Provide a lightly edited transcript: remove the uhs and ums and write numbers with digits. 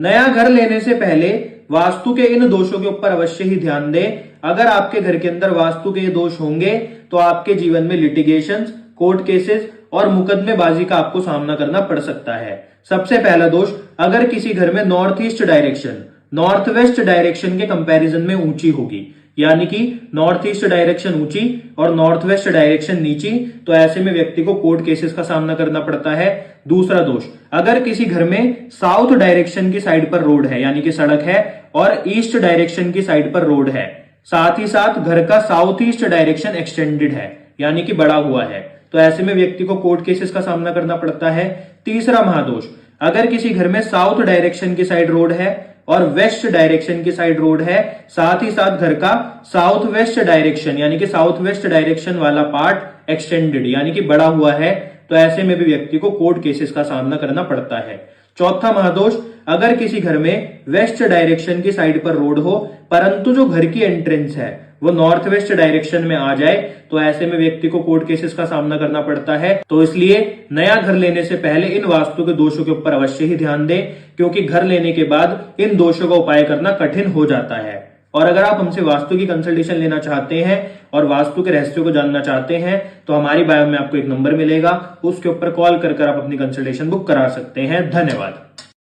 नया घर लेने से पहले वास्तु के इन दोषों के ऊपर अवश्य ही ध्यान दें। अगर आपके घर के अंदर वास्तु के ये दोष होंगे तो आपके जीवन में लिटिगेशंस, कोर्ट केसेस और मुकदमेबाजी का आपको सामना करना पड़ सकता है। सबसे पहला दोष, अगर किसी घर में north east direction north west direction के कंपैरिजन में ऊंची होगी, यानी कि नॉर्थ ईस्ट डायरेक्शन ऊंची और नॉर्थ वेस्ट डायरेक्शन नीची, तो ऐसे में व्यक्ति को कोर्ट केसेस का सामना करना पड़ता है। दूसरा दोष, अगर किसी घर में साउथ डायरेक्शन की साइड पर रोड है, यानी कि सड़क है, और ईस्ट डायरेक्शन की साइड पर रोड है, साथ ही साथ घर का साउथ ईस्ट डायरेक्शन एक्सटेंडेड है, यानी कि बड़ा हुआ है, तो ऐसे में व्यक्ति को कोर्ट केसेस का सामना करना पड़ता है। तीसरा महादोष, अगर किसी घर में साउथ डायरेक्शन की साइड रोड है और वेस्ट डायरेक्शन की साइड रोड है, साथ ही साथ घर का साउथ वेस्ट डायरेक्शन यानी कि साउथ वेस्ट डायरेक्शन वाला पार्ट एक्सटेंडेड यानी कि बड़ा हुआ है, तो ऐसे में भी व्यक्ति को कोर्ट केसेस का सामना करना पड़ता है। चौथा महादोष, अगर किसी घर में वेस्ट डायरेक्शन की साइड पर रोड हो परंतु जो घर की एंट्रेंस है वो नॉर्थ वेस्ट डायरेक्शन में आ जाए, तो ऐसे में व्यक्ति को कोर्ट केसेस का सामना करना पड़ता है। तो इसलिए नया घर लेने से पहले इन वास्तु के दोषों के ऊपर अवश्य ही ध्यान दें, क्योंकि घर लेने के बाद इन दोषों का उपाय करना कठिन हो जाता है। और अगर आप हमसे वास्तु की कंसल्टेशन लेना चाहते हैं और वास्तु के रहस्यों को जानना चाहते हैं तो हमारी बायो में आपको एक नंबर मिलेगा, उसके ऊपर कॉल कर आप अपनी कंसल्टेशन बुक करा सकते हैं। धन्यवाद।